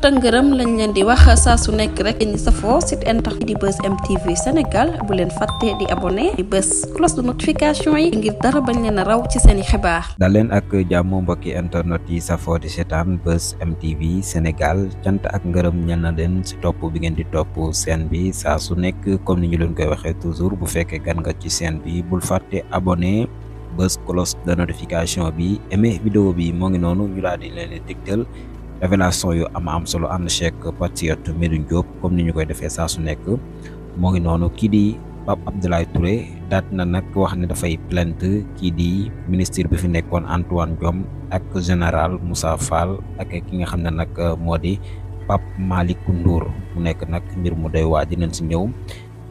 tëngërëm lañ leen di wax saa su nekk rek ñi safoo site internet di Buzz MTV Sénégal bu leen fàtte di abonné di bës cloche de notification yi ngir dara bañ leen a raw ci seeni xibaar. dal leen ak jàmm mbokki internet yi safoo di seetaan Buzz MTV Sénégal cant ak ngërëm ñal na leen si topp bi ngeen di topp chaîne bi saa su nekk comme ni ñu leen koy waxee toujours bu fekkee gan nga ci chaîne bi bul fàtte abonné bës cloche de notification bi aimé vidéo bi moo ngi noonu ñu daal di leen digtal révélation yu am solo ànd cheikh patriote Medoune Diop comme ni ñu koy defee saa su nekk moo ngi noonu kii di Pape Abdoulaye Touré daat na nag wax ne dafay plainte kii di ministre bi fi nekkoon Antoine Diome ak général Moussa Fall ak ki nga xam ne nag moo di Pape Malick Ndour mu nekk nag mbir mu doy waa dinañ si ñëw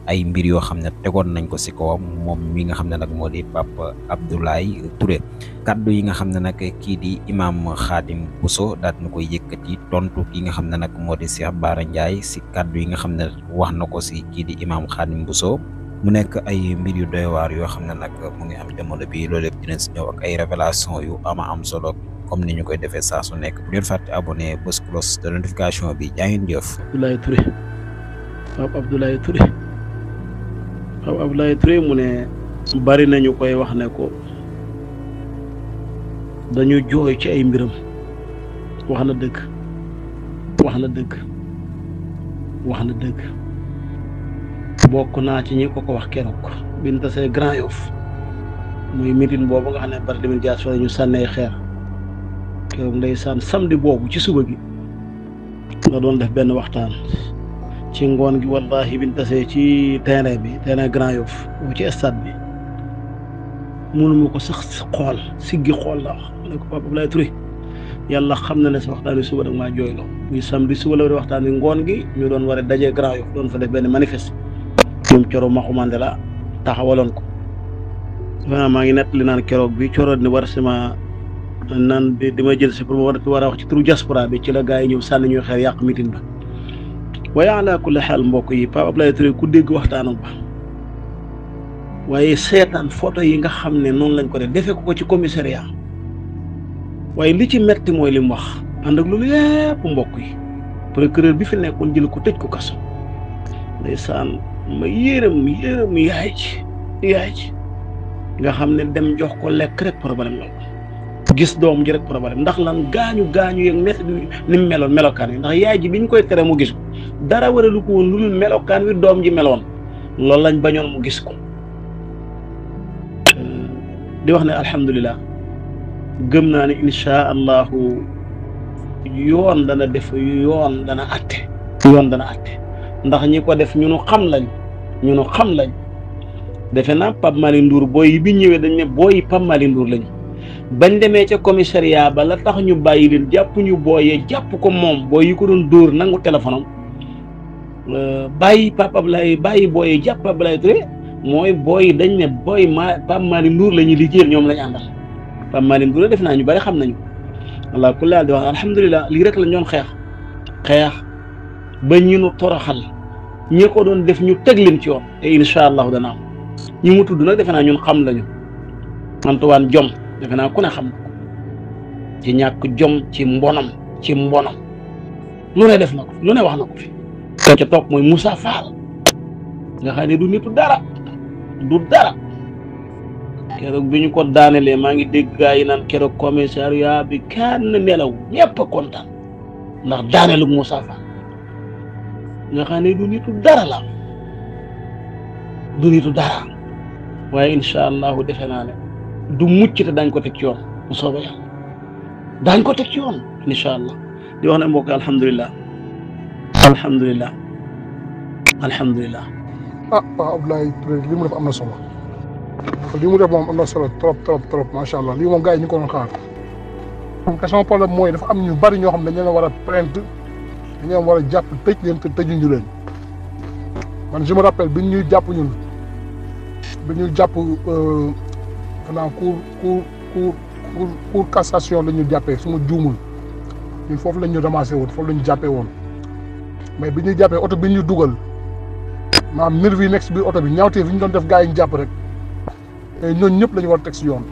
ay mbir yoo xam ne tegoon nañ ko si kawam moom mi nga xam ne nag moo di Pape Abdoulaye Touré kaddu yi nga xam ne nag kii di imam Khadim Bousso daat na koy yëkkati tontu ki nga xam ne nag moo di Cheikh Bara Ndiaye si kaddu yi nga xam ne wax na ko si kii di imam Khadim Bousso mu nekk ay mbir yu doy waar yoo xam ne nag mu ngi am jamono bi loolu lépp dinañ si ñëw ak ay révélation yu am solo comme ni ñu koy defee saa su nekk bu leen fàtte abonné bës cloche de notification bi jaa ngeen jëf. Abdoulaye Touré Pape Abdoulaye Touré Pape Abdoulaye Touré mu ne bari nañu koy wax ne ko dañu jooy ci ay mbiram wax na dëgg wax na dëgg wax na dëgg bokk naa ci ñi ko wax keroog bi ñu tasee Grand Yoff muy meeting boobu nga xam ne Barthélémy Dias fa ñu sànnee xeer keroog ndeysaan samedi boobu ci suba gi nga doon def benn waxtaan ci ngoon gi wallahi bi ñu tasee ci terrain Grand Yoff boobu ci stade bi mënuma ko sax xool siggi xool la wax ne ko Pape Abdoulaye Touré yàlla xam na ne sa waxtaan wi suba nag maa jooyloo muy samedi suba la waxtaan wi ngoon gi ñu doon war a dajee Grand Yoff doon fa def benn manifeste ñoom Coro Maxu Mandela taxawaloon ko vraiment maa ngi nettali naan keroog bi Coro ni war sama naan di ma jël si pour ma war a wax ci turu diaspora bi ci la gars yi ñëw sànni ñuy xeer yàq mitin ba waaye ala kulli xaal mbokk yi Pape Abdoulaye Touré ku dégg waxtaanam ba waaye seetaan photo yi nga xam ne noonu lañ ko def defee ko ci commissariat waaye li ci metti mooy li mu wax ànd ak loolu yépp mbokk yi procureur bi fi nekkoon jël ko tëj ko kaso ndeysaan ma yërëm yaay ci nga xam ne dem jox ko lekk rek problème la gis doom ji rek problème ndax lan gaañu yeeg metti ni mu meloon melokaan wi ndax yaay ji bi ñu koy tere mu gis ko dara waralu ko woon lu dul melokaan wi doom ji meloon loolu lañ bañoon mu gis ko di wax ne alhamdulilah gëm naa ne insha allahu yoon dana def yoon dana atte ndax ñi ko def ñu xam lañ defe naa Pape Malick Ndour booy yi bi ñëwee dañ ne booy yi Pape Malick Ndour lañu bañ demee ca commissariat ba la tax ñu bàyyi leen jàpp ñu booyee jàpp ko moom booy yi ko doon dóor nangu téléphone am bàyyi Pape Abdoulaye bàyyi booyee jàpp Pape Abdoulaye Touré mooy booy dañ ne booy Pape Malick Ndour la ñuy liggéeyal ñoom lañ àndal Pape Malick Ndour def naa ñu bari xam nañu allah kulli di wax alhamdulilah lii rek lañ doon xeex ba ñu nu toroxal ñi ko doon def ñu teg leen ci yoon te incha allahu dana am ñi mu tudd nag defe naa ñun xam lañu Antoine Diome defe naa ku ne xam ko ci ñàkk jom ci mbonam lu ne def na ko lu ne wax na ko fi ca topp mooy Moussa Fall nga xam ne du nitu dara keroog bi ñu ko daanelee maa ngi dégg gaa yi naan keroog commissariat bi kenn nelaw ñëpp a kontaan ndax daanelu Moussa Fall nga xam ne du nitu dara waaye incha allahu defe naa ne du mucc te daañ ko teg ci yoon bu soobee yàlla daañ ko teg ci yoon incha allah di wax ne mbokk alhamdulilah Pape Abdoulaye Touré li mu def am na solo moom am na solo trop macha allah lii moom gars yi ñu ko doon xaar question problème mooy dafa am ñu bari ñoo xam ne dañ leen war a plainte dañ leen war a jàpp tëj leen te tëjuñu leen man je me rappelle bi ñuy jàpp xanaa cour cassation la ñu jàppee su ma juumul ñun foofu la ñu ramassé woon foofu la ñu jàppee woon mais bi ñuy jàppee oto bi ñu dugal maanaam nervi yi nekk si biir oto bi ñaawtee fi ñu doon def gars yi ñu jàpp rek ñooñu ñëpp la ñu war a teg si yoon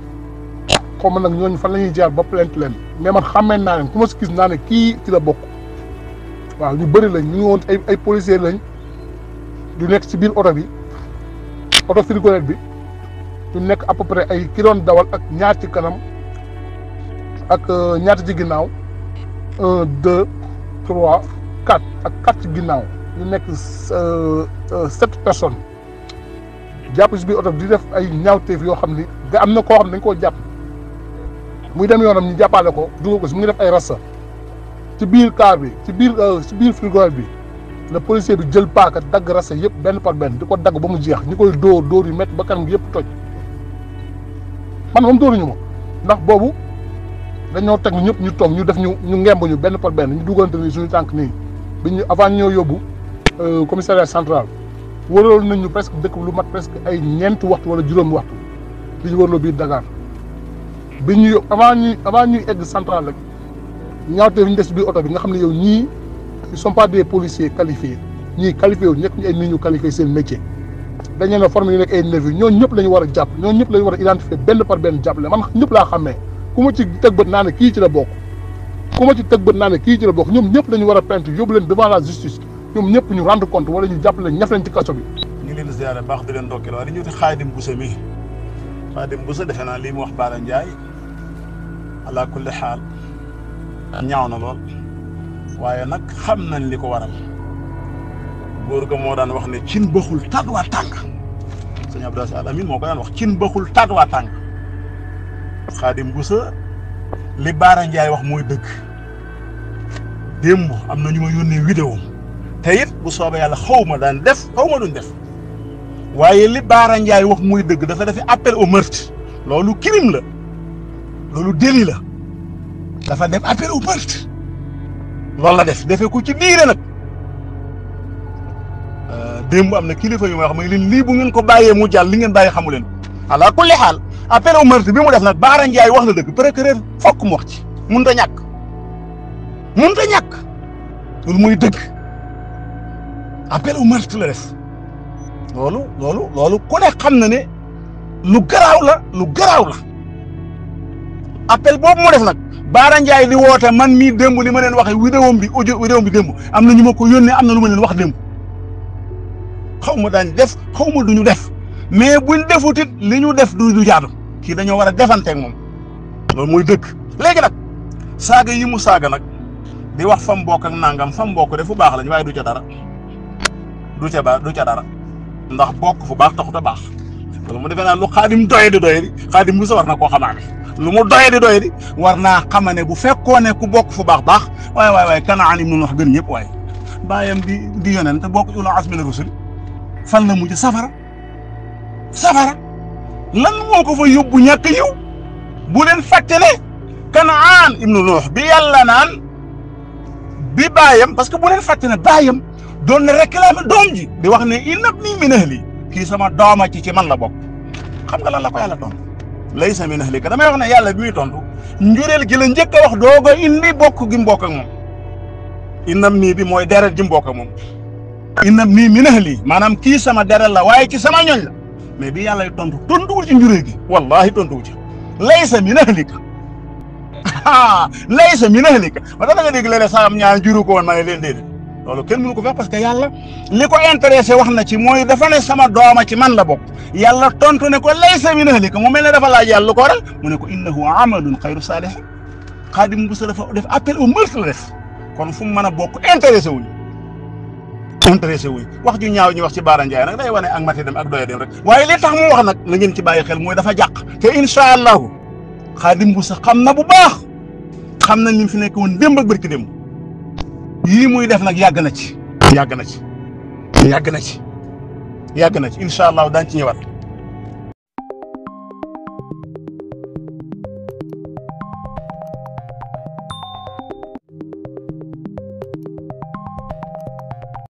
xaw ma nag ñooñu fan la ñuy jaar ba plainte leen mais man xàmmee naa leen ku ma si gis naa ne kii ci la bokk waaw ñu bëri lañ ñu ngi woon ay policiers lañ du nekk ci biir oto bi oto frigolette bi ñu nekk à peu près ay ki doon dawal ak ñaar ci kanam ak ñaata ci ginnaaw 1 2 3 4 ak 4 ci ginnaaw ñu nekk 7 personnes jàpp si biir oto bi di def ay ñaawteef yoo xam ni da am na koo xam ne dañ koo jàpp muy dem yoonam ñu jàppale ko dugal ko si mu ngi def ay rasta ci biir car bi ci biir frigolette bi le policier bi jël paaka dagg rasta yëpp benn par benn di ko dagg ba mu jeex ñu koy dóor yu métti ba kanam gi yëpp toj man moom dóoruñu ma ndax boobu dañoo teg ñëpp ñu toog ñu def ñu ngemb ñu benn par benn ñu dugalante ni suñu tànk nii bi ñu avant ñoo yóbbu commissariat central wëraloon nañ ñu presque dëkk lu mat presque ay ñeenti waxtu wala juróomi waxtu li ñu wërloo biir Dakar bi ñu avant ñuy egg central rek ñaawteef ñu des ci biir oto bi nga xam ne yow ñii ils sont pas des policiers qualifiés ñii qualifié wu nekk ñu ay nit ñu qualifié seen métier dañ leen a formé ñu nekk ay nervis ñooñu ñëpp la ñu war a jàpp ñooñu ñëpp la ñu war a identifier benn par benn jàppale man ñëpp laa xàmmee ku ma ci tëg bët naa ne kii ci la bokk ñoom ñëpp la ñu war a plainte yóbbu leen devant la justice ñoom ñëpp ñu rendre compte wala ñu jàpp leen ñaf leen ci kaso bi. ñu ngi leen di ziare baax di leen ndokkeel waaye dañuy wuti Xaadim Buso mi Xaadim Buso defe naa lii mu wax Bara Ndiaye ala kulli xaal ñaaw na lool waaye nag xam nañ li ko waral góor ga moo daan wax ne cin baxul tàgg waa tàng sëñ Abdou Al Amin moo ko daan wax cin baxul tàgg waa tàng Xaadim Buso li Bara Ndiaye wax mooy dëgg démb am na ñu ma yónnee vidéo te it bu soobee yàlla xaw ma daan def xaw ma duñ def waaye li Bara Ndiaye wax muy dëgg dafa defi appel au meurtre loolu crime la loolu délit la dafa def appel au meurtre loolu la def defee ko ci diire nag démb am na kilifa yu may wax mooy lii bu ngeen ko bàyyee mu jàll li ngeen bàyyi xamu leen ala kulli xaal appel au meurtre bi mu def nag Bara Ndiaye wax na dëgg procureur fokk mu wax ci mënut a ñàkk loolu muy dëgg appel au meurtre la def loolu ku ne xam na ne lu garaaw la appel boobu mu def nag Bara Ndiaye di woote man mii démb li ma leen waxee vidéo bi démb am na ñu ma ko yónnee am na lu ma leen wax démb xaw ma daañ def xaw ma duñu def mais buñ defut it li ñu def du jaadu kii dañoo war a defanteeg moom loolu muy dëgg léegi nag saaga yi mu saaga nag di wax fam bokk ak nangam fam bokk de fu baax lañ waaye du ca dara ndax bokk fu baax taxut a baax loolu mu defee naa lu Xaadim doye di Xaadim Buso war na koo xamaane lu mu doye di war naa xamane bu fekkoo ne ku bokk fu baax waaye Kanaan ibnu Nuux gën ñëpp waaye bàyyam di yonent te bokk ulul azmi mina rusul fan la mujj safara lan moo ko fa yóbbu ñàkk yiw bu leen fàtte ne Kanaan ibnu Nuux bi yàlla naan bi bàyyam parce que bu leen fàtte ne bàyyam doon na réclamer doom ji di wax ne inna ibnii min ahli kii sama dooma ci man la bokk xam nga lan la ko yàlla tontu laysa min ahlika damay wax ne yàlla bi muy tontu njureel gi la njëkk a wax dooga indi bokk gi mu bokk ak moom inna ibnii bi mooy deret ji mu bokk ak moom inna ibnii min ahli maanaam kii sama deret la waaye ci sama ñoñ la mais bi yàlla tontuwul ci njureel gi wallahi tontuwul ci laysa min ahlika laysa min ahlika ba tax nga dégg léeg-léeg saam ñaar juru ko woon ma ne leen déedéet loolu kenn mënu ko fex parce que yàlla li ko intéressé wax na ci mooy dafa ne sama dooma ci man la bokk yàlla tontu ne ko laysa min ahlika mu mel ne dafa laaj yàlla lu ko waral mu ne ko innahu amalun xayru saalih Xaadim Buso dafa def appel au meurtre la def kon fu mu mën a bokk intéressé wuñ wax ju ñaaw ñu wax ci Bara Ndiaye nag day wane ak mati dem ak doye dem rek waaye li tax mu wax nag na ngeen ci bàyyi xel mooy dafa jàq te incha allahu Xaadim Buso xam na bu baax xam nañ li fi nekk woon démb ak barki démb yii muy def nag yàgg na ci incha allah daañu ci ñëwaat